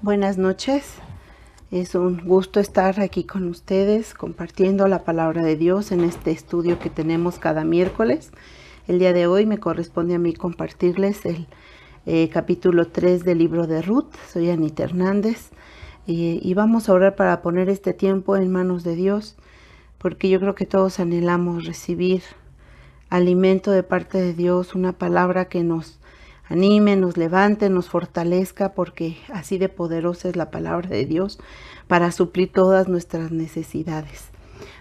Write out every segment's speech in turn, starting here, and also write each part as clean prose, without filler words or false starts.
Buenas noches, es un gusto estar aquí con ustedes compartiendo la palabra de Dios en este estudio que tenemos cada miércoles. El día de hoy me corresponde a mí compartirles el capítulo 3 del libro de Ruth. Soy Anita Hernández y vamos a orar para poner este tiempo en manos de Dios, porque yo creo que todos anhelamos recibir alimento de parte de Dios, una palabra que nos anime, nos levante, nos fortalezca, porque así de poderosa es la palabra de Dios para suplir todas nuestras necesidades.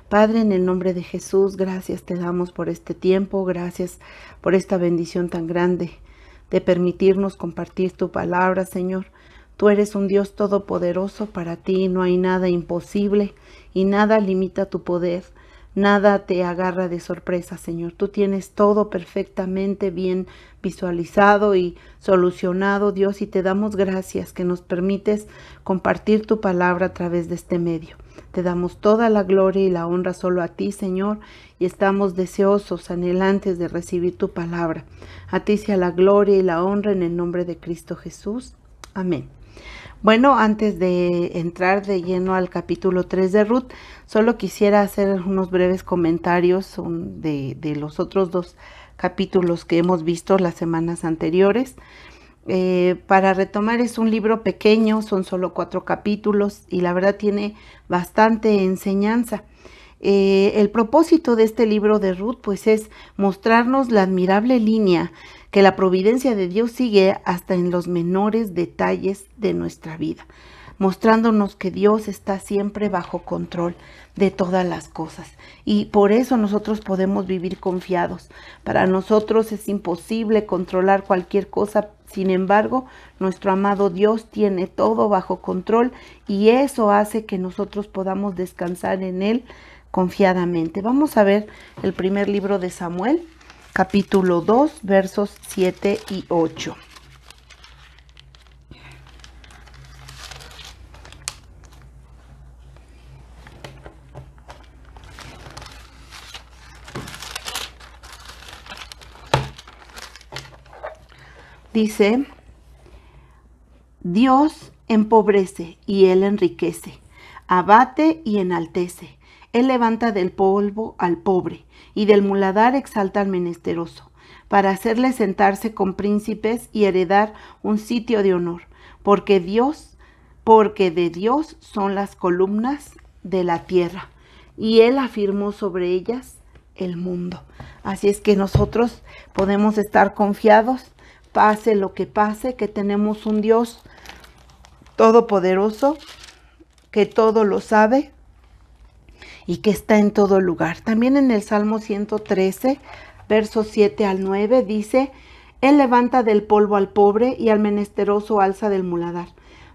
Padre, en el nombre de Jesús, gracias te damos por este tiempo, gracias por esta bendición tan grande de permitirnos compartir tu palabra, Señor. Tú eres un Dios todopoderoso, para ti no hay nada imposible y nada limita tu poder. Nada te agarra de sorpresa, Señor. Tú tienes todo perfectamente bien visualizado y solucionado, Dios, y te damos gracias que nos permites compartir tu palabra a través de este medio. Te damos toda la gloria y la honra solo a ti, Señor, y estamos deseosos, anhelantes de recibir tu palabra. A ti sea la gloria y la honra en el nombre de Cristo Jesús. Amén. Bueno, antes de entrar de lleno al capítulo 3 de Ruth, solo quisiera hacer unos breves comentarios de los otros dos capítulos que hemos visto las semanas anteriores. Para retomar, es un libro pequeño, son solo 4 capítulos y la verdad tiene bastante enseñanza. El propósito de este libro de Ruth pues es mostrarnos la admirable línea que la providencia de Dios sigue hasta en los menores detalles de nuestra vida, mostrándonos que Dios está siempre bajo control de todas las cosas, y por eso nosotros podemos vivir confiados. Para nosotros es imposible controlar cualquier cosa, sin embargo, nuestro amado Dios tiene todo bajo control, y eso hace que nosotros podamos descansar en Él confiadamente. Vamos a ver el primer libro de Samuel, capítulo 2, versos 7 y 8. Dice: Dios empobrece y Él enriquece, abate y enaltece. Él levanta del polvo al pobre, y del muladar exalta al menesteroso, para hacerle sentarse con príncipes y heredar un sitio de honor. Porque de Dios son las columnas de la tierra, y Él afirmó sobre ellas el mundo. Así es que nosotros podemos estar confiados, pase lo que pase, que tenemos un Dios todopoderoso, que todo lo sabe y que está en todo lugar. También en el Salmo 113, versos 7 al 9, dice: Él levanta del polvo al pobre y al menesteroso alza del muladar,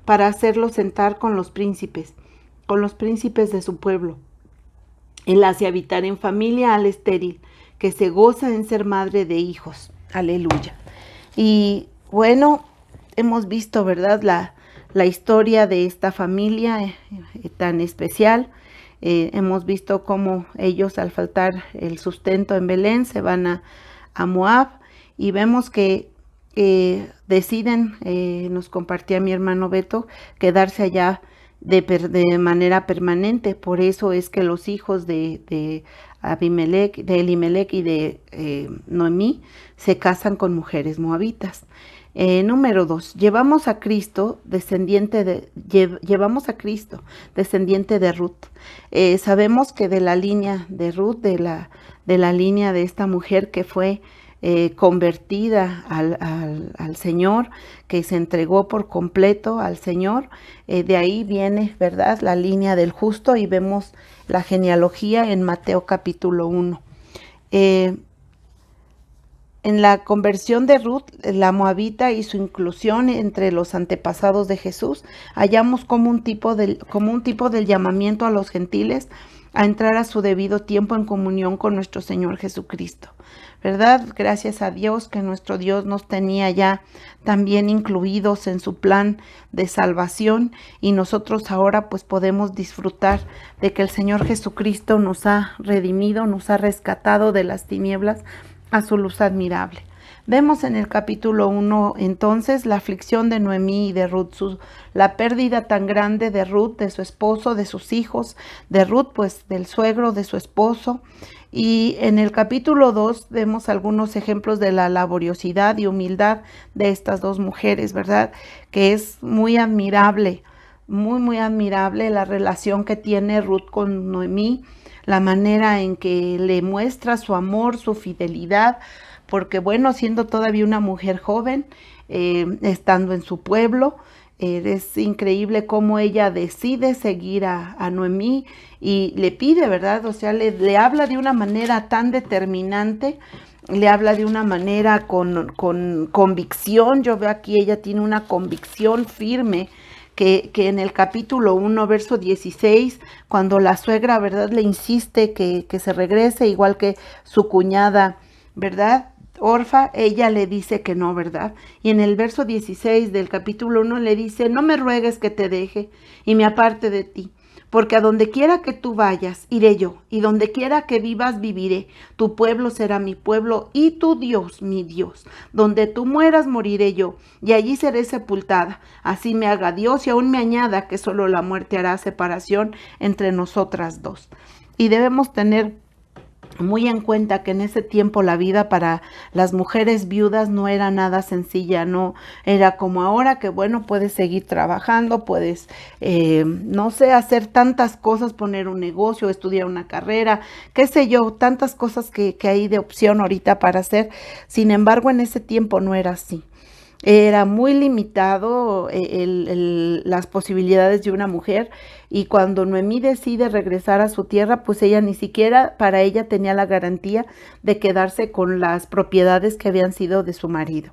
para hacerlo sentar con los príncipes de su pueblo. Él hace habitar en familia al estéril, que se goza en ser madre de hijos. Aleluya. Y bueno, hemos visto, ¿verdad?, la historia de esta familia tan especial. Hemos visto cómo ellos, al faltar el sustento en Belén, se van a Moab, y vemos que deciden, nos compartía mi hermano Beto, quedarse allá de manera permanente. Por eso es que los hijos de Elimelech y de Noemí se casan con mujeres moabitas. Número 2, llevamos a Cristo, descendiente de Ruth. Sabemos que de la línea de Ruth, de la línea de esta mujer que fue convertida al Señor, que se entregó por completo al Señor, de ahí viene, ¿verdad?, la línea del justo, y vemos la genealogía en Mateo capítulo 1. En la conversión de Ruth, la moabita, y su inclusión entre los antepasados de Jesús, hallamos como un tipo del llamamiento a los gentiles a entrar a su debido tiempo en comunión con nuestro Señor Jesucristo, ¿verdad? Gracias a Dios que nuestro Dios nos tenía ya también incluidos en su plan de salvación, y nosotros ahora pues podemos disfrutar de que el Señor Jesucristo nos ha redimido, nos ha rescatado de las tinieblas a su luz admirable. Vemos en el capítulo 1 entonces la aflicción de Noemí y de Ruth, la pérdida tan grande de Ruth, de su esposo, de sus hijos, de Ruth pues del suegro de su esposo. Y en el capítulo 2 vemos algunos ejemplos de la laboriosidad y humildad de estas dos mujeres, ¿verdad? Que es muy admirable, muy admirable la relación que tiene Ruth con Noemí, la manera en que le muestra su amor, su fidelidad, porque bueno, siendo todavía una mujer joven, estando en su pueblo, es increíble cómo ella decide seguir a Noemí y le pide, ¿verdad? O sea, le habla de una manera tan determinante, le habla de una manera con convicción. Yo veo aquí ella tiene una convicción firme que en el capítulo 1, verso 16, cuando la suegra, ¿verdad?, le insiste que se regrese, igual que su cuñada, ¿verdad?, Orfa, ella le dice que no, ¿verdad? Y en el verso 16 del capítulo 1 le dice, no me ruegues que te deje y me aparte de ti, porque a donde quiera que tú vayas, iré yo, y donde quiera que vivas, viviré. Tu pueblo será mi pueblo, y tu Dios, mi Dios. Donde tú mueras, moriré yo, y allí seré sepultada. Así me haga Dios, y aún me añada que solo la muerte hará separación entre nosotras dos. Y debemos tener muy en cuenta que en ese tiempo la vida para las mujeres viudas no era nada sencilla, no era como ahora que bueno, puedes seguir trabajando, puedes, no sé, hacer tantas cosas, poner un negocio, estudiar una carrera, qué sé yo, tantas cosas que hay de opción ahorita para hacer. Sin embargo, en ese tiempo no era así. Era muy limitado las posibilidades de una mujer, y cuando Noemí decide regresar a su tierra, pues ella ni siquiera para ella tenía la garantía de quedarse con las propiedades que habían sido de su marido.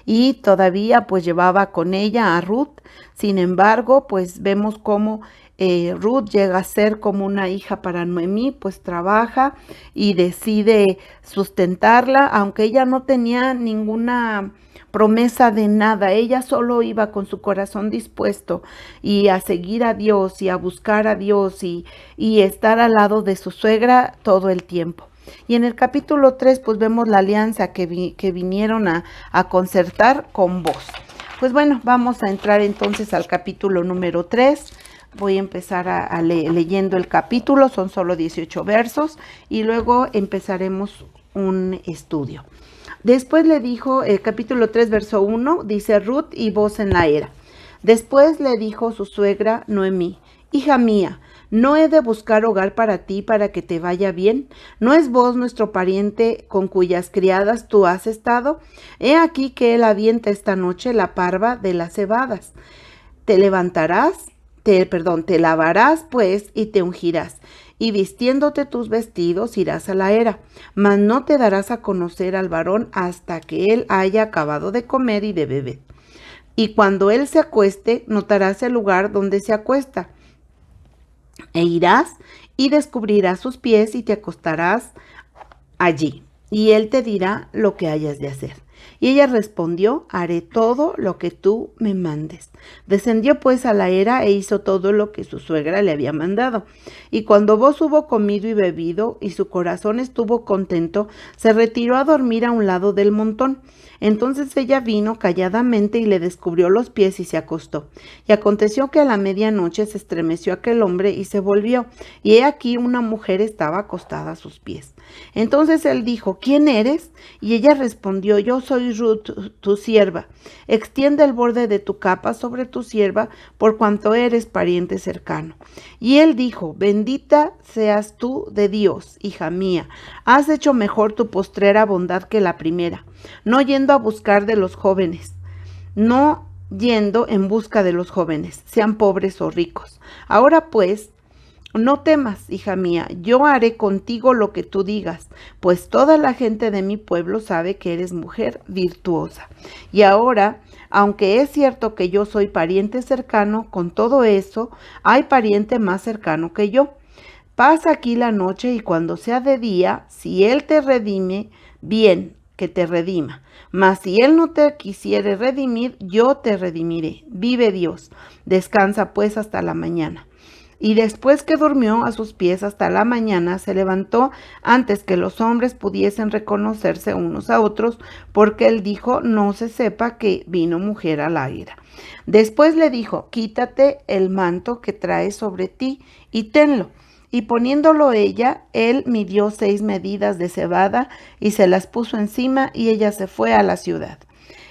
Y todavía pues llevaba con ella a Ruth. Sin embargo, pues vemos cómo Ruth llega a ser como una hija para Noemí, pues trabaja y decide sustentarla, aunque ella no tenía ninguna promesa de nada. Ella solo iba con su corazón dispuesto y a seguir a Dios y a buscar a Dios y estar al lado de su suegra todo el tiempo. Y en el capítulo 3 pues vemos la alianza que vinieron a concertar con vos. Pues bueno, vamos a entrar entonces al capítulo número 3. Voy a empezar leyendo el capítulo, son solo 18 versos, y luego empezaremos un estudio. Después le dijo, capítulo 3, verso 1, dice Ruth y voz en la era. Después le dijo su suegra Noemí, hija mía, ¿no he de buscar hogar para ti para que te vaya bien? ¿No es vos nuestro pariente con cuyas criadas tú has estado? He aquí que él avienta esta noche la parva de las cebadas. Te lavarás pues y te ungirás, y vistiéndote tus vestidos irás a la era, mas no te darás a conocer al varón hasta que él haya acabado de comer y de beber. Y cuando él se acueste, notarás el lugar donde se acuesta, e irás y descubrirás sus pies y te acostarás allí, y él te dirá lo que hayas de hacer. Y ella respondió, haré todo lo que tú me mandes. Descendió pues a la era e hizo todo lo que su suegra le había mandado. Y cuando vos hubo comido y bebido y su corazón estuvo contento, se retiró a dormir a un lado del montón. Entonces ella vino calladamente y le descubrió los pies y se acostó. Y aconteció que a la medianoche se estremeció aquel hombre y se volvió, y he aquí una mujer estaba acostada a sus pies. Entonces él dijo, ¿quién eres? Y ella respondió, yo soy Ruth, tu sierva. Extiende el borde de tu capa sobre tu sierva, por cuanto eres pariente cercano. Y él dijo, bendita seas tú de Dios, hija mía. Has hecho mejor tu postrera bondad que la primera, no yendo a buscar de los jóvenes, no yendo en busca de los jóvenes, sean pobres o ricos. Ahora pues, no temas, hija mía, yo haré contigo lo que tú digas, pues toda la gente de mi pueblo sabe que eres mujer virtuosa. Y ahora, aunque es cierto que yo soy pariente cercano, con todo eso, hay pariente más cercano que yo. Pasa aquí la noche y cuando sea de día, si él te redime, bien, que te redima. Mas si él no te quisiere redimir, yo te redimiré. Vive Dios. Descansa pues hasta la mañana. Y después que durmió a sus pies hasta la mañana, se levantó antes que los hombres pudiesen reconocerse unos a otros, porque él dijo: no se sepa que vino mujer a la era. Después le dijo: quítate el manto que traes sobre ti y tenlo. Y poniéndolo ella, él midió 6 medidas de cebada y se las puso encima, y ella se fue a la ciudad.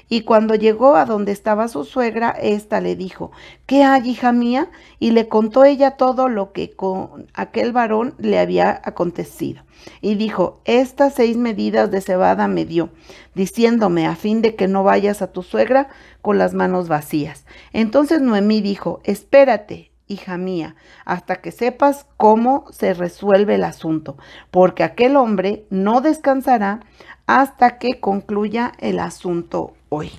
Y cuando llegó a donde estaba su suegra, ésta le dijo: ¿qué hay, hija mía? Y le contó ella todo lo que con aquel varón le había acontecido. Y dijo: estas 6 medidas de cebada me dio, diciéndome, a fin de que no vayas a tu suegra con las manos vacías. Entonces Noemí dijo: espérate, hija mía, hasta que sepas cómo se resuelve el asunto, porque aquel hombre no descansará hasta que concluya el asunto hoy.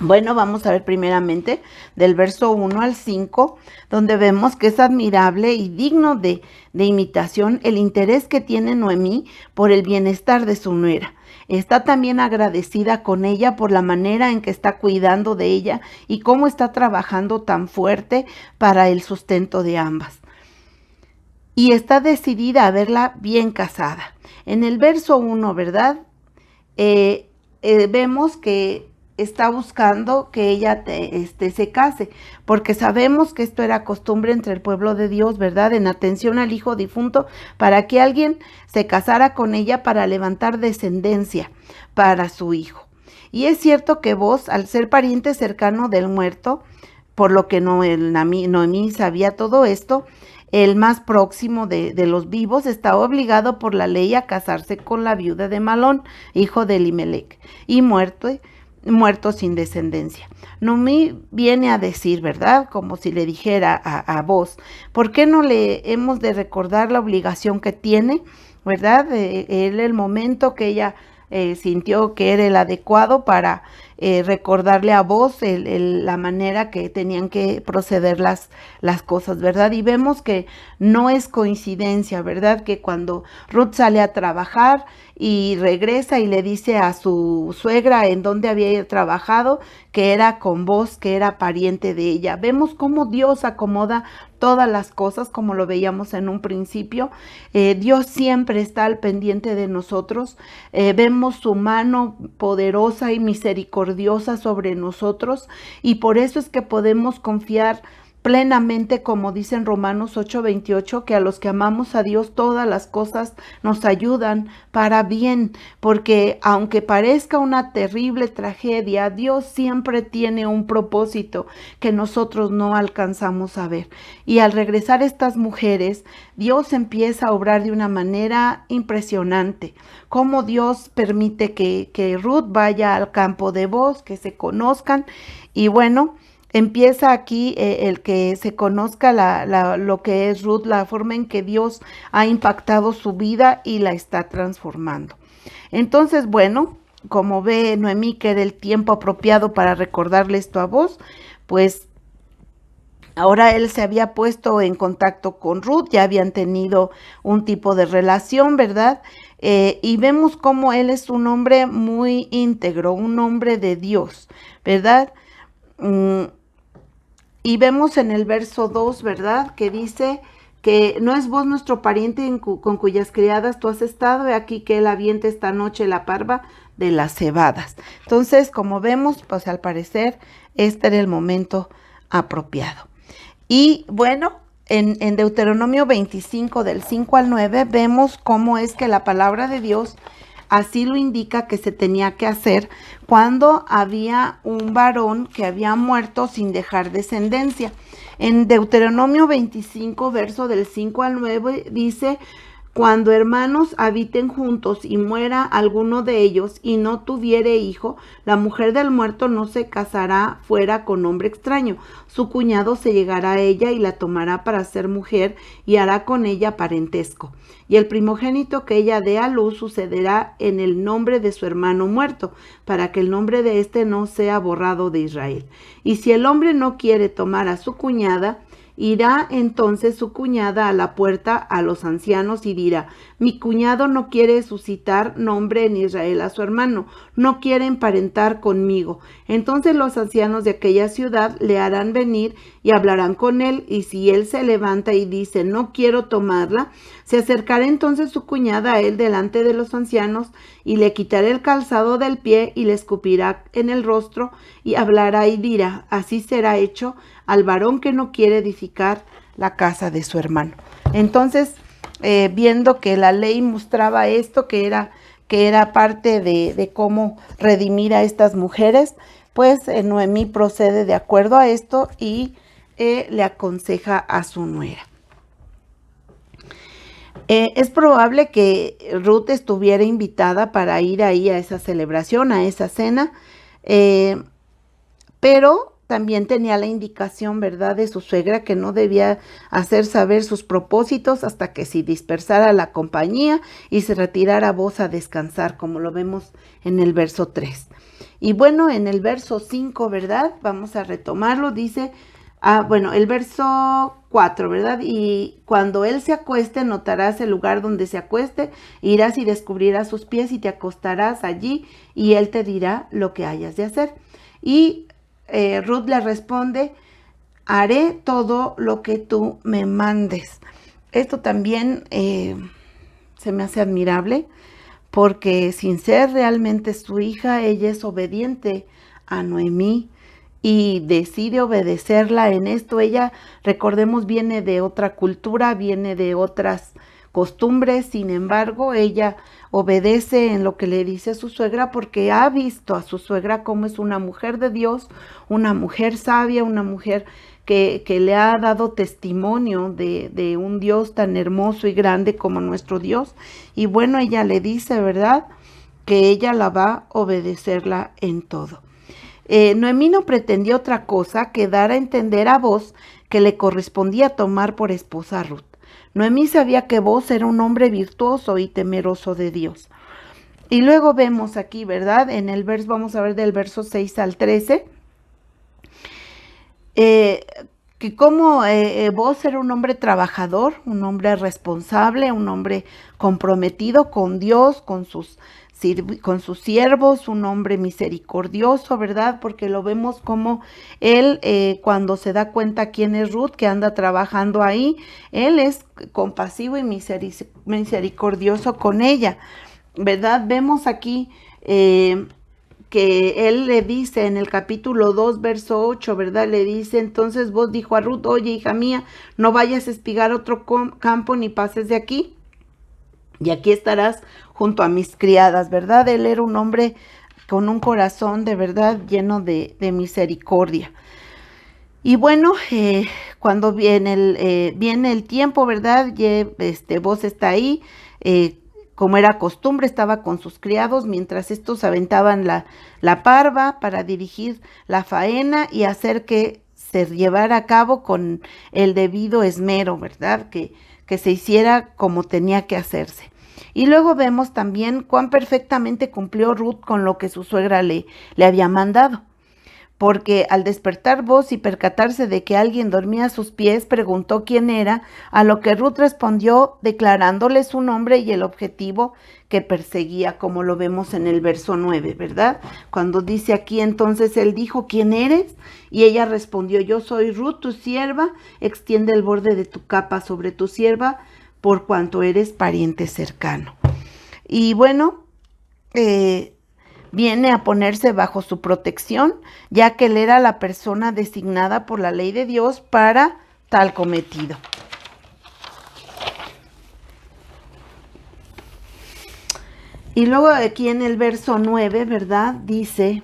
Bueno, vamos a ver primeramente del verso 1 al 5, donde vemos que es admirable y digno de imitación el interés que tiene Noemí por el bienestar de su nuera. Está también agradecida con ella por la manera en que está cuidando de ella y cómo está trabajando tan fuerte para el sustento de ambas. Y está decidida a verla bien casada. En el verso 1, ¿verdad? Vemos que está buscando que ella se case, porque sabemos que esto era costumbre entre el pueblo de Dios, ¿verdad? En atención al hijo difunto, para que alguien se casara con ella para levantar descendencia para su hijo. Y es cierto que Booz, al ser pariente cercano del muerto, por lo que Noemí sabía todo esto, el más próximo de los vivos, está obligado por la ley a casarse con la viuda de Malón, hijo de Elimelec, y muerto sin descendencia. Noemí viene a decir, ¿verdad? Como si le dijera a Booz: ¿por qué no le hemos de recordar la obligación que tiene, ¿verdad? El momento que ella sintió que era el adecuado para recordarle a Booz la manera que tenían que proceder las cosas, ¿verdad? Y vemos que no es coincidencia, ¿verdad? Que cuando Ruth sale a trabajar y regresa y le dice a su suegra en dónde había trabajado, que era con Booz, que era pariente de ella. Vemos cómo Dios acomoda todas las cosas, como lo veíamos en un principio. Dios siempre está al pendiente de nosotros. Vemos su mano poderosa y misericordiosa sobre nosotros, y por eso es que podemos confiar plenamente, como dice en Romanos 8:28, que a los que amamos a Dios todas las cosas nos ayudan para bien, porque aunque parezca una terrible tragedia, Dios siempre tiene un propósito que nosotros no alcanzamos a ver. Y al regresar estas mujeres, Dios empieza a obrar de una manera impresionante. Cómo Dios permite que Ruth vaya al campo de Booz, que se conozcan, y bueno, empieza aquí el que se conozca lo que es Ruth, la forma en que Dios ha impactado su vida y la está transformando. Entonces, bueno, como ve Noemí que era el tiempo apropiado para recordarle esto a Booz, pues ahora él se había puesto en contacto con Ruth, ya habían tenido un tipo de relación, ¿verdad? Y vemos cómo él es un hombre muy íntegro, un hombre de Dios, ¿verdad? Y vemos en el verso 2, ¿verdad? Que dice que no es Booz nuestro pariente con cuyas criadas tú has estado, he aquí que él avienta esta noche la parva de las cebadas. Entonces, como vemos, pues al parecer este era el momento apropiado. Y bueno, en Deuteronomio 25, del 5 al 9, vemos cómo es que la palabra de Dios así lo indica que se tenía que hacer cuando había un varón que había muerto sin dejar descendencia. En Deuteronomio 25, verso del 5 al 9, dice: cuando hermanos habiten juntos y muera alguno de ellos y no tuviere hijo, la mujer del muerto no se casará fuera con hombre extraño. Su cuñado se llegará a ella y la tomará para ser mujer y hará con ella parentesco. Y el primogénito que ella dé a luz sucederá en el nombre de su hermano muerto, para que el nombre de éste no sea borrado de Israel. Y si el hombre no quiere tomar a su cuñada, Irá entonces su cuñada a la puerta a los ancianos y dirá: mi cuñado no quiere suscitar nombre en Israel a su hermano, no quiere emparentar conmigo. Entonces los ancianos de aquella ciudad le harán venir y hablarán con él, y si él se levanta y dice: no quiero tomarla, se acercará entonces su cuñada a él delante de los ancianos, y le quitará el calzado del pie y le escupirá en el rostro, y hablará y dirá: así será hecho al varón que no quiere edificar la casa de su hermano. Entonces, viendo que la ley mostraba esto, que era parte de cómo redimir a estas mujeres, pues Noemí procede de acuerdo a esto y le aconseja a su nuera. Es probable que Ruth estuviera invitada para ir ahí a esa celebración, a esa cena, pero también tenía la indicación, ¿verdad?, de su suegra, que no debía hacer saber sus propósitos hasta que se dispersara la compañía y se retirara Booz a descansar, como lo vemos en el verso 3. Y bueno, en el verso 5, ¿verdad?, vamos a retomarlo, dice, el verso 4, ¿verdad? Y cuando él se acueste, notarás el lugar donde se acueste, irás y descubrirás sus pies y te acostarás allí, y él te dirá lo que hayas de hacer. Y Ruth le responde: haré todo lo que tú me mandes. Esto también se me hace admirable, porque sin ser realmente su hija, ella es obediente a Noemí y decide obedecerla en esto. Ella, recordemos, viene de otra cultura, viene de otras costumbres, sin embargo, ella obedece en lo que le dice su suegra, porque ha visto a su suegra como es una mujer de Dios, una mujer sabia, una mujer que le ha dado testimonio de un Dios tan hermoso y grande como nuestro Dios. Y bueno, ella le dice, ¿verdad?, que ella la va a obedecerla en todo. Noemí no pretendió otra cosa que dar a entender a Booz que le correspondía tomar por esposa a Ruth. Noemí sabía que Booz era un hombre virtuoso y temeroso de Dios. Y luego vemos aquí, ¿verdad?, en el verso, vamos a ver del verso 6 al 13, que como Booz era un hombre trabajador, un hombre responsable, un hombre comprometido con Dios, con sus siervos, un hombre misericordioso, ¿verdad? Porque lo vemos como él, cuando se da cuenta quién es Ruth, que anda trabajando ahí, él es compasivo y misericordioso con ella, ¿verdad? Vemos aquí que él le dice en el capítulo 2, verso 8, ¿verdad? Le dice: entonces Booz dijo a Ruth: oye, hija mía, no vayas a espigar otro campo ni pases de aquí, y aquí estarás junto a mis criadas, ¿verdad? Él era un hombre con un corazón de verdad lleno de misericordia. Y bueno, cuando viene el tiempo, ¿verdad? Booz está ahí, como era costumbre, estaba con sus criados, mientras estos aventaban la parva para dirigir la faena y hacer que se llevara a cabo con el debido esmero, ¿verdad? Que se hiciera como tenía que hacerse. Y luego vemos también cuán perfectamente cumplió Ruth con lo que su suegra le había mandado. Porque al despertar Booz y percatarse de que alguien dormía a sus pies, preguntó quién era, a lo que Ruth respondió declarándole su nombre y el objetivo que perseguía, como lo vemos en el verso 9, ¿verdad? Cuando dice aquí, entonces él dijo: ¿quién eres? Y ella respondió: yo soy Ruth, tu sierva, extiende el borde de tu capa sobre tu sierva, por cuanto eres pariente cercano. Y bueno, viene a ponerse bajo su protección, ya que él era la persona designada por la ley de Dios para tal cometido. Y luego aquí en el verso 9, ¿verdad?, dice,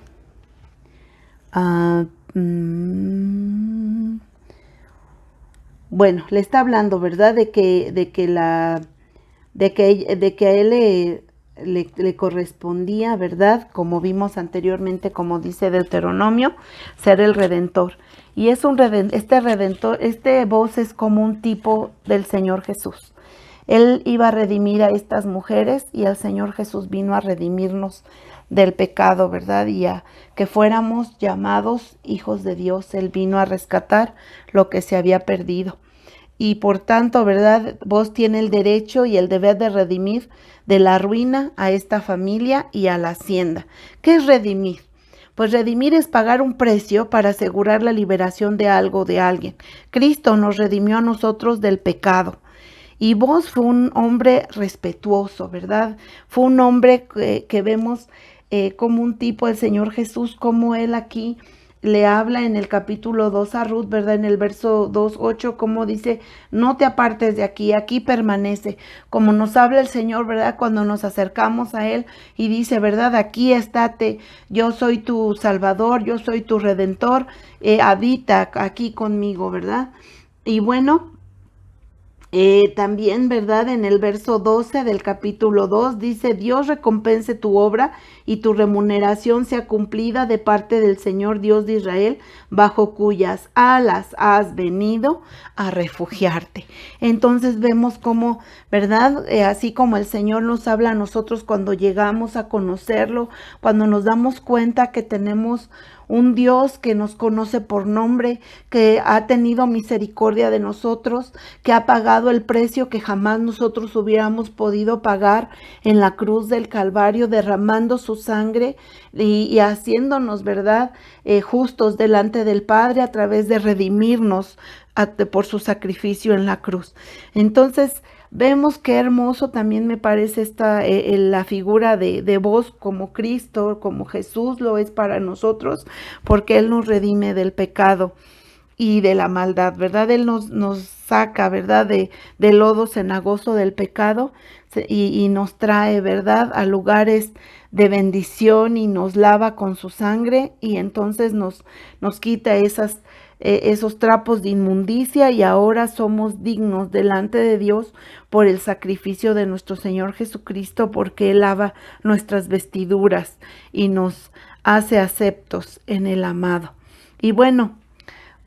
bueno, le está hablando, ¿verdad?, de que a él le correspondía, ¿verdad?, como vimos anteriormente, como dice Deuteronomio, ser el Redentor. Y es este Redentor, este Booz es como un tipo del Señor Jesús. Él iba a redimir a estas mujeres y el Señor Jesús vino a redimirnos del pecado, ¿verdad? Y a que fuéramos llamados hijos de Dios. Él vino a rescatar lo que se había perdido. Y por tanto, ¿verdad? Vos tiene el derecho y el deber de redimir de la ruina a esta familia y a la hacienda. ¿Qué es redimir? Pues redimir es pagar un precio para asegurar la liberación de algo o de alguien. Cristo nos redimió a nosotros del pecado. Y vos fue un hombre respetuoso, ¿verdad? Fue un hombre que vemos como un tipo del Señor Jesús, como él aquí le habla en el capítulo 2 a Ruth, ¿verdad? En el verso 2:8, como dice, no te apartes de aquí, aquí permanece. Como nos habla el Señor, ¿verdad? Cuando nos acercamos a Él y dice, ¿verdad? Aquí estate, yo soy tu Salvador, yo soy tu Redentor, habita aquí conmigo, ¿verdad? Y bueno, también, ¿verdad? En el verso 12 del capítulo 2 dice, Dios recompense tu obra y tu remuneración sea cumplida de parte del Señor Dios de Israel, bajo cuyas alas has venido a refugiarte. Entonces vemos cómo, ¿verdad? Así como el Señor nos habla a nosotros cuando llegamos a conocerlo, cuando nos damos cuenta que tenemos un Dios que nos conoce por nombre, que ha tenido misericordia de nosotros, que ha pagado el precio que jamás nosotros hubiéramos podido pagar en la cruz del Calvario, derramando su sangre y haciéndonos, ¿verdad?, justos delante del Padre a través de redimirnos por su sacrificio en la cruz. Entonces, vemos qué hermoso también me parece la figura de vos como Cristo, como Jesús lo es para nosotros, porque Él nos redime del pecado y de la maldad, ¿verdad? Él nos saca, ¿verdad? Del lodo cenagoso del pecado y nos trae, ¿verdad?, a lugares de bendición y nos lava con su sangre y entonces nos quita esos trapos de inmundicia y ahora somos dignos delante de Dios por el sacrificio de nuestro Señor Jesucristo, porque Él lava nuestras vestiduras y nos hace aceptos en el amado. Y bueno,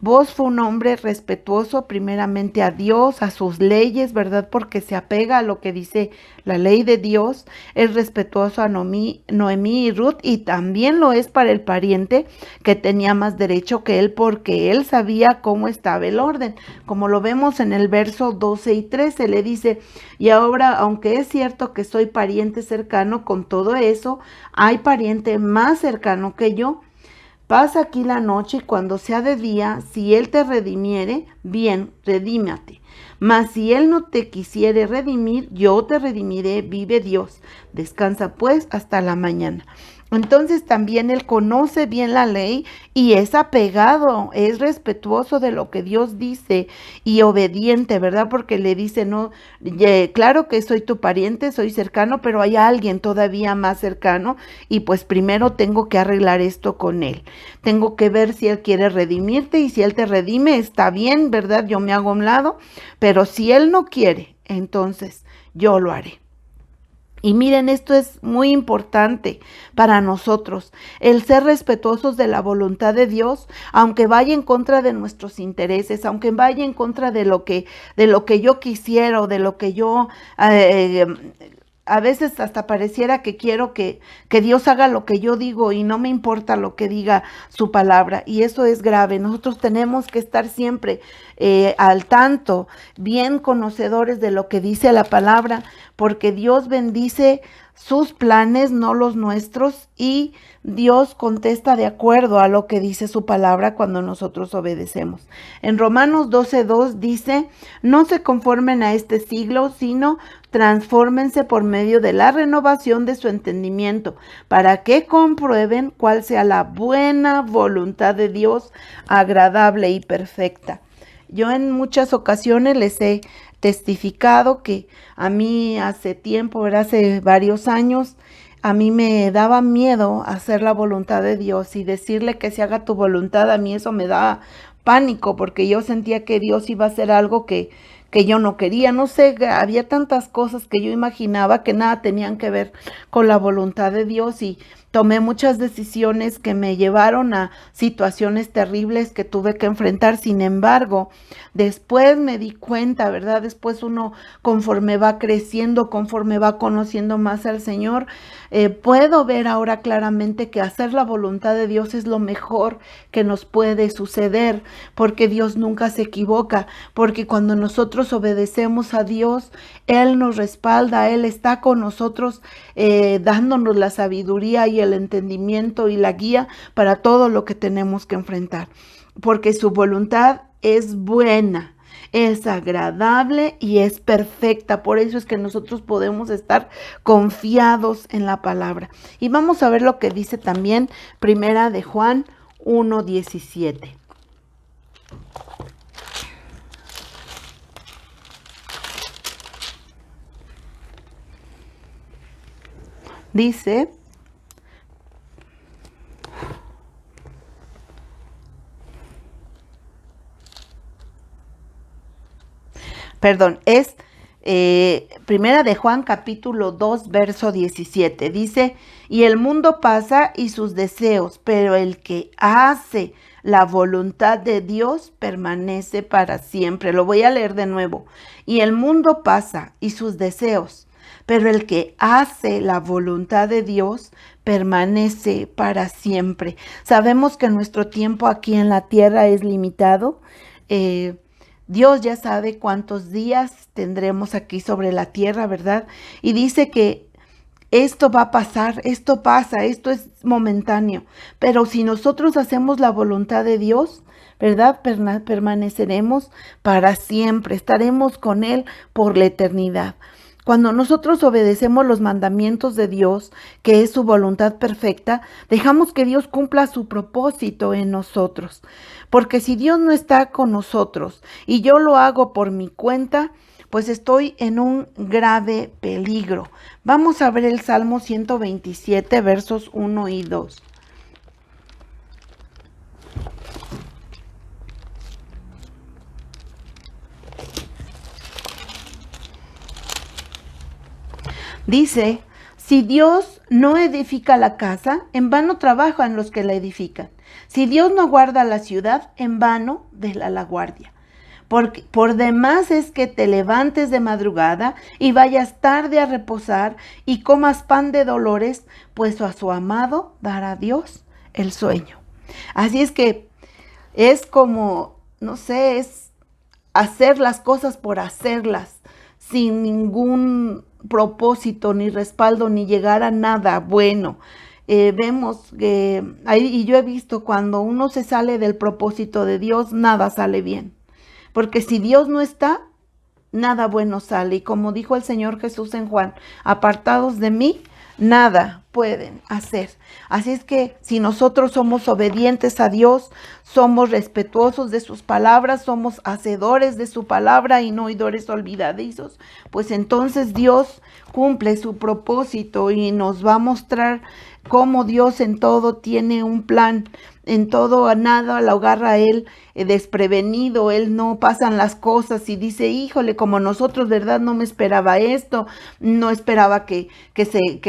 vos fue un hombre respetuoso primeramente a Dios, a sus leyes, ¿verdad? Porque se apega a lo que dice la ley de Dios. Es respetuoso a Noemí y Ruth y también lo es para el pariente que tenía más derecho que él porque él sabía cómo estaba el orden. Como lo vemos en el verso 12 y 13, le dice, y ahora, aunque es cierto que soy pariente cercano, con todo eso, hay pariente más cercano que yo. Pasa aquí la noche y cuando sea de día, si él te redimiere, bien, redímate. Mas si él no te quisiere redimir, yo te redimiré, vive Dios. Descansa pues hasta la mañana. Entonces también él conoce bien la ley y es apegado, es respetuoso de lo que Dios dice y obediente, ¿verdad? Porque le dice, no, claro que soy tu pariente, soy cercano, pero hay alguien todavía más cercano y pues primero tengo que arreglar esto con él. Tengo que ver si él quiere redimirte y si él te redime, está bien, ¿verdad? Yo me hago a un lado, pero si él no quiere, entonces yo lo haré. Y miren, esto es muy importante para nosotros, el ser respetuosos de la voluntad de Dios, aunque vaya en contra de nuestros intereses, aunque vaya en contra de lo que yo quisiera o de lo que yo a veces hasta pareciera que quiero que Dios haga lo que yo digo y no me importa lo que diga su palabra. Y eso es grave. Nosotros tenemos que estar siempre al tanto, bien conocedores de lo que dice la palabra, porque Dios bendice sus planes, no los nuestros, y Dios contesta de acuerdo a lo que dice su palabra cuando nosotros obedecemos. En Romanos 12:2 dice, no se conformen a este siglo, sino transfórmense por medio de la renovación de su entendimiento, para que comprueben cuál sea la buena voluntad de Dios, agradable y perfecta. Yo en muchas ocasiones les he testificado que a mí hace tiempo, hace varios años, a mí me daba miedo hacer la voluntad de Dios y decirle que se haga tu voluntad. A mí eso me daba pánico porque yo sentía que Dios iba a hacer algo que yo no quería. No sé, había tantas cosas que yo imaginaba que nada tenían que ver con la voluntad de Dios y tomé muchas decisiones que me llevaron a situaciones terribles que tuve que enfrentar. Sin embargo, después me di cuenta, ¿verdad? Después uno, conforme va creciendo, conforme va conociendo más al Señor, puedo ver ahora claramente que hacer la voluntad de Dios es lo mejor que nos puede suceder, porque Dios nunca se equivoca, porque cuando nosotros obedecemos a Dios, Él nos respalda, Él está con nosotros, dándonos la sabiduría y el entendimiento y la guía para todo lo que tenemos que enfrentar, porque su voluntad es buena, es agradable y es perfecta. Por eso es que nosotros podemos estar confiados en la palabra. Y vamos a ver lo que dice también Primera de Juan 1:17. Dice: es Primera de Juan capítulo 2 verso 17. Dice: y el mundo pasa y sus deseos, pero el que hace la voluntad de Dios permanece para siempre. Lo voy a leer de nuevo. Y el mundo pasa y sus deseos, pero el que hace la voluntad de Dios permanece para siempre. Sabemos que nuestro tiempo aquí en la tierra es limitado. Dios ya sabe cuántos días tendremos aquí sobre la tierra, ¿verdad? Y dice que esto va a pasar, esto pasa, esto es momentáneo. Pero si nosotros hacemos la voluntad de Dios, ¿verdad? Permaneceremos para siempre, estaremos con Él por la eternidad. Cuando nosotros obedecemos los mandamientos de Dios, que es su voluntad perfecta, dejamos que Dios cumpla su propósito en nosotros. Porque si Dios no está con nosotros y yo lo hago por mi cuenta, pues estoy en un grave peligro. Vamos a ver el Salmo 127, versos 1 y 2. Dice: si Dios no edifica la casa, en vano trabajan los que la edifican. Si Dios no guarda la ciudad, en vano vela la guardia. Porque por demás es que te levantes de madrugada y vayas tarde a reposar y comas pan de dolores, pues a su amado dará Dios el sueño. Así es que es como, no sé, es hacer las cosas por hacerlas, sin ningún propósito, ni respaldo, ni llegar a nada bueno. Vemos que, y yo he visto cuando uno se sale del propósito de Dios, nada sale bien. Porque si Dios no está, nada bueno sale. Y como dijo el Señor Jesús en Juan: apartados de mí, nada pueden hacer. Así es que si nosotros somos obedientes a Dios, somos respetuosos de sus palabras, somos hacedores de su palabra y no oidores olvidadizos, pues entonces Dios cumple su propósito y nos va a mostrar cómo Dios en todo tiene un plan. En todo, a nada lo agarra Él desprevenido. Él no pasan las cosas y dice: híjole, como nosotros, ¿verdad? No me esperaba esto, no esperaba que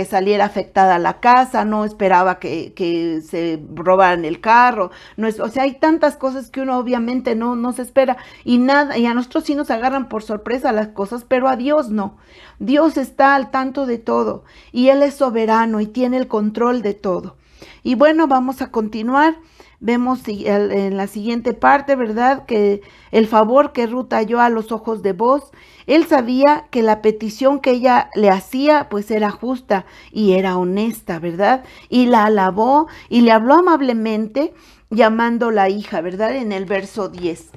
saliera afectada la casa, no esperaba que se robaran el carro, no es, o sea, hay tantas cosas que uno obviamente no se espera, y nada, y a nosotros sí nos agarran por sorpresa las cosas, pero a Dios no. Dios está al tanto de todo y Él es soberano y tiene el control de todo. Y bueno, vamos a continuar. Vemos en la siguiente parte, ¿verdad? Que el favor que Ruth halló a los ojos de Booz. Él sabía que la petición que ella le hacía pues era justa y era honesta, ¿verdad? Y la alabó y le habló amablemente, llamándola hija, ¿verdad? En el verso 10.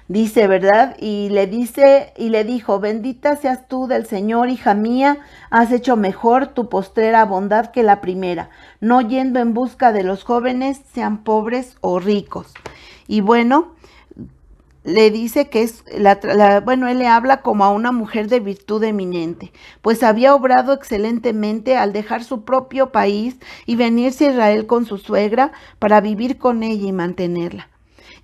Dice, ¿verdad? Y le dijo: bendita seas tú del Señor, hija mía, has hecho mejor tu postrera bondad que la primera, no yendo en busca de los jóvenes, sean pobres o ricos. Y bueno, le dice que es, él le habla como a una mujer de virtud eminente, pues había obrado excelentemente al dejar su propio país y venirse a Israel con su suegra para vivir con ella y mantenerla.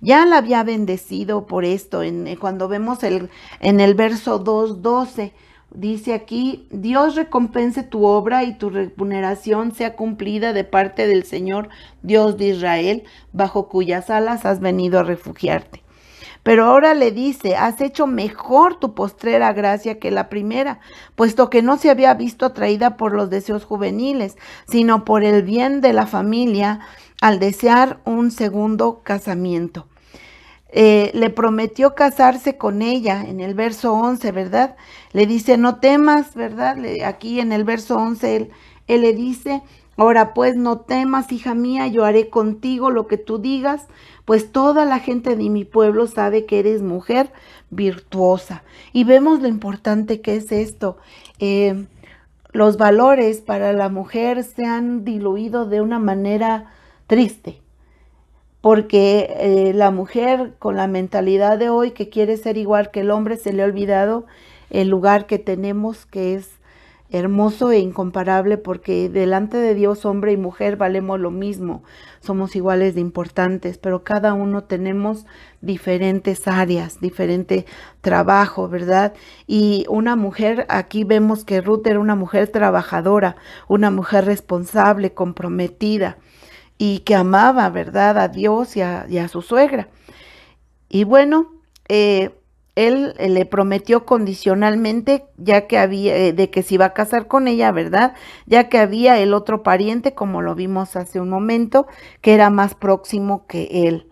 Ya la había bendecido por esto, cuando vemos en el verso 2:12, Dice aquí, Dios recompense tu obra y tu remuneración sea cumplida de parte del Señor Dios de Israel, bajo cuyas alas has venido a refugiarte. Pero ahora le dice, has hecho mejor tu postrera gracia que la primera, puesto que no se había visto atraída por los deseos juveniles, sino por el bien de la familia, al desear un segundo casamiento. Le prometió casarse con ella en el verso 11, ¿verdad? Le dice, no temas, ¿verdad? Aquí en el verso 11 él le dice, ahora pues no temas, hija mía, yo haré contigo lo que tú digas, pues toda la gente de mi pueblo sabe que eres mujer virtuosa. Y vemos lo importante que es esto. Los valores para la mujer se han diluido de una manera triste, porque la mujer con la mentalidad de hoy que quiere ser igual que el hombre, se le ha olvidado el lugar que tenemos, que es hermoso e incomparable, porque delante de Dios hombre y mujer valemos lo mismo, somos iguales de importantes, pero cada uno tenemos diferentes áreas, diferente trabajo, ¿verdad? Y una mujer, aquí vemos que Ruth era una mujer trabajadora, una mujer responsable, comprometida, y que amaba, ¿verdad?, a Dios y a su suegra. Y bueno, él le prometió condicionalmente, ya que había, de que se iba a casar con ella, ¿verdad? Ya que había el otro pariente, como lo vimos hace un momento, que era más próximo que él.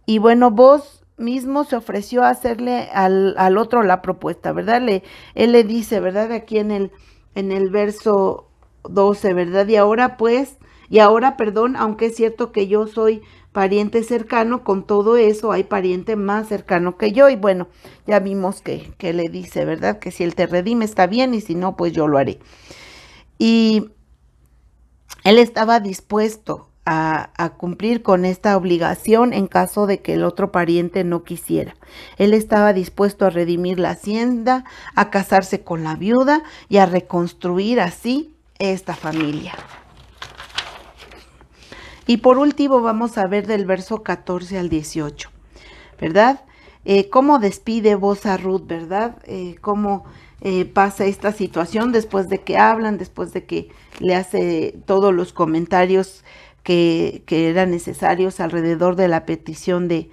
Y bueno, vos mismo se ofreció a hacerle al otro la propuesta, ¿verdad? Él le dice, ¿verdad? Aquí en el verso 12, ¿verdad? Perdón, aunque es cierto que yo soy pariente cercano, con todo eso hay pariente más cercano que yo. Y bueno, ya vimos que le dice, ¿verdad? Que si él te redime está bien y si no, pues yo lo haré. Y él estaba dispuesto a cumplir con esta obligación en caso de que el otro pariente no quisiera. Él estaba dispuesto a redimir la hacienda, a casarse con la viuda y a reconstruir así esta familia. Y por último vamos a ver del verso 14 al 18, ¿verdad? Cómo despide Booz a Ruth, ¿verdad? Cómo pasa esta situación después de que hablan, después de que le hace todos los comentarios que eran necesarios alrededor de la petición de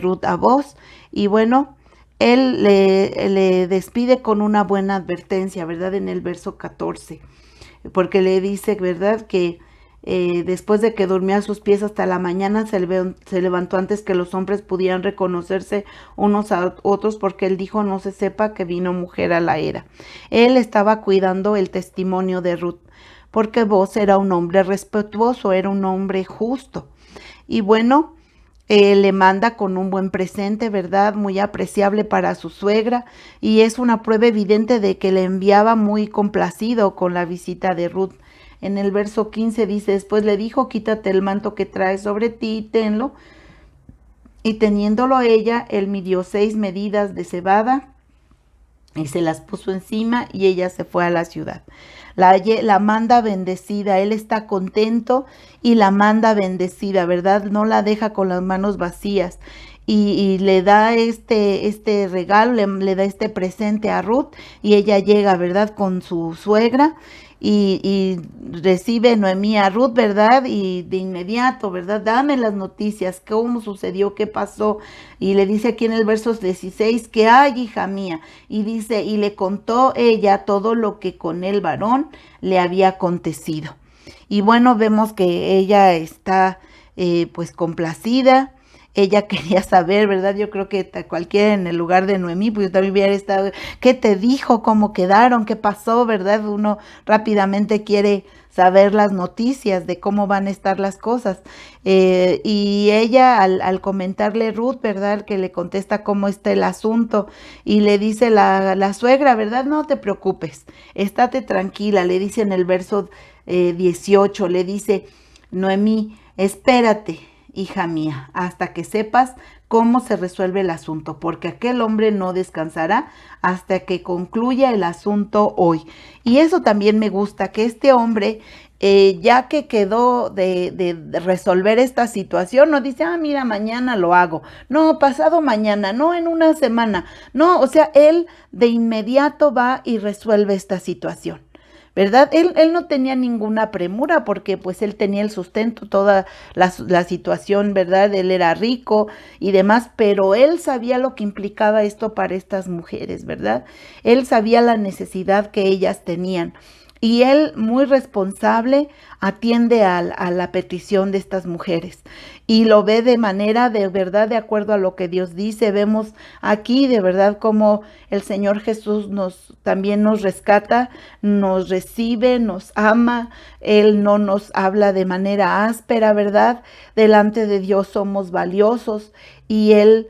Ruth a Booz. Y bueno, él le despide con una buena advertencia, ¿verdad? En el verso 14, porque le dice, ¿verdad?, que después de que durmió a sus pies hasta la mañana, se levantó antes que los hombres pudieran reconocerse unos a otros, porque él dijo, no se sepa que vino mujer a la era. Él estaba cuidando el testimonio de Ruth, porque Booz era un hombre respetuoso, era un hombre justo. Y bueno, le manda con un buen presente, ¿verdad? Muy apreciable para su suegra, y es una prueba evidente de que le enviaba muy complacido con la visita de Ruth. En el verso 15 dice, después le dijo, quítate el manto que traes sobre ti y tenlo. Y teniéndolo ella, él midió 6 medidas de cebada y se las puso encima, y ella se fue a la ciudad. La manda bendecida, él está contento y la manda bendecida, ¿verdad? No la deja con las manos vacías. Y le da este regalo, le da este presente a Ruth, y ella llega, ¿verdad?, con su suegra, y recibe Noemí a Ruth, ¿verdad? Y de inmediato, ¿verdad? Dame las noticias, cómo sucedió, qué pasó. Y le dice aquí en el verso 16, ¿qué hay, hija mía? Y dice, y le contó ella todo lo que con el varón le había acontecido. Y bueno, vemos que ella está pues complacida. Ella quería saber, ¿verdad? Yo creo que cualquiera en el lugar de Noemí, pues yo también hubiera estado, ¿qué te dijo? ¿Cómo quedaron? ¿Qué pasó? ¿Verdad? Uno rápidamente quiere saber las noticias de cómo van a estar las cosas. Y ella al comentarle Ruth, ¿verdad?, que le contesta cómo está el asunto, y le dice la suegra, ¿verdad? No te preocupes, estate tranquila, le dice en el verso 18, le dice Noemí, espérate, hija mía, hasta que sepas cómo se resuelve el asunto, porque aquel hombre no descansará hasta que concluya el asunto hoy. Y eso también me gusta, que este hombre ya que quedó de resolver esta situación, no dice, ah, mira, mañana lo hago, no, pasado mañana, no, en una semana, no, o sea, él de inmediato va y resuelve esta situación. ¿Verdad? Él no tenía ninguna premura porque pues él tenía el sustento, toda la situación, ¿verdad? Él era rico y demás, pero él sabía lo que implicaba esto para estas mujeres, ¿verdad? Él sabía la necesidad que ellas tenían. Y él, muy responsable, atiende a la petición de estas mujeres y lo ve de manera de verdad, de acuerdo a lo que Dios dice. Vemos aquí de verdad como el Señor Jesús también nos rescata, nos recibe, nos ama. Él no nos habla de manera áspera, ¿verdad? Delante de Dios somos valiosos y Él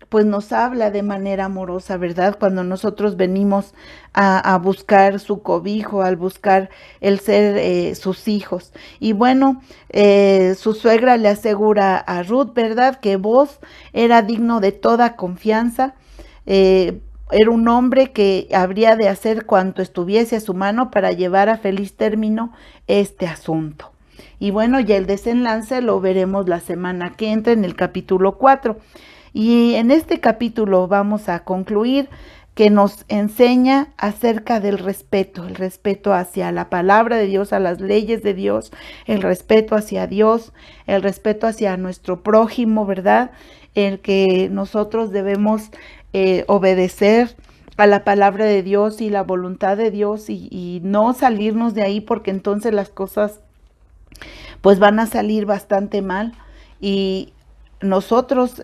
pues nos habla de manera amorosa, ¿verdad? Cuando nosotros venimos a buscar su cobijo, al buscar el ser sus hijos. Y bueno, su suegra le asegura a Ruth, ¿verdad? Que Boaz era digno de toda confianza. Era un hombre que habría de hacer cuanto estuviese a su mano para llevar a feliz término este asunto. Y bueno, ya el desenlace lo veremos la semana que entra en el capítulo 4. Y en este capítulo vamos a concluir que nos enseña acerca del respeto, el respeto hacia la palabra de Dios, a las leyes de Dios, el respeto hacia Dios, el respeto hacia nuestro prójimo, ¿verdad? El que nosotros debemos obedecer a la palabra de Dios y la voluntad de Dios y no salirnos de ahí porque entonces las cosas pues van a salir bastante mal y nosotros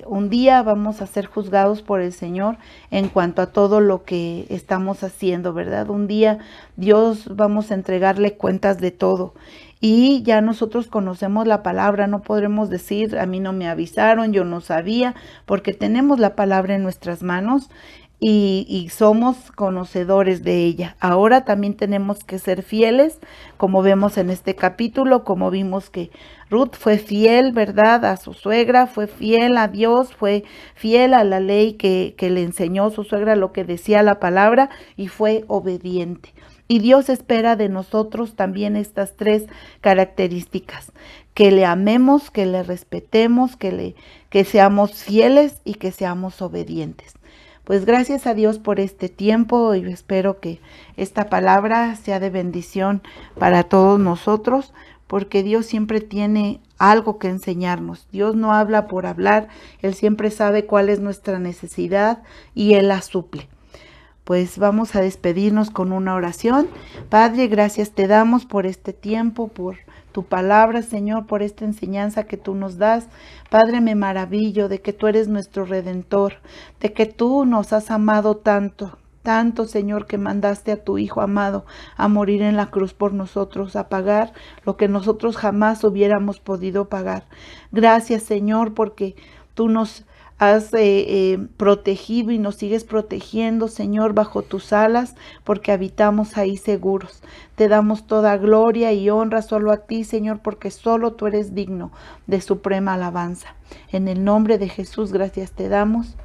un día vamos a ser juzgados por el Señor en cuanto a todo lo que estamos haciendo, ¿verdad? Un día Dios vamos a entregarle cuentas de todo. Y ya nosotros conocemos la palabra, no podremos decir, a mí no me avisaron, yo no sabía, porque tenemos la palabra en nuestras manos y somos conocedores de ella. Ahora también tenemos que ser fieles, como vemos en este capítulo, como vimos que Ruth fue fiel, ¿verdad? A su suegra, fue fiel a Dios, fue fiel a la ley que le enseñó su suegra, lo que decía la palabra, y fue obediente. Y Dios espera de nosotros también estas tres características: que le amemos, que le respetemos, que seamos fieles y que seamos obedientes. Pues gracias a Dios por este tiempo y espero que esta palabra sea de bendición para todos nosotros, porque Dios siempre tiene algo que enseñarnos. Dios no habla por hablar, Él siempre sabe cuál es nuestra necesidad y Él la suple. Pues vamos a despedirnos con una oración. Padre, gracias te damos por este tiempo, por tu palabra, Señor, por esta enseñanza que tú nos das. Padre, me maravillo de que tú eres nuestro Redentor, de que tú nos has amado tanto, tanto, Señor, que mandaste a tu Hijo amado a morir en la cruz por nosotros, a pagar lo que nosotros jamás hubiéramos podido pagar. Gracias, Señor, porque tú nos has protegido y nos sigues protegiendo, Señor, bajo tus alas, porque habitamos ahí seguros. Te damos toda gloria y honra solo a ti, Señor, porque solo tú eres digno de suprema alabanza. En el nombre de Jesús, gracias te damos.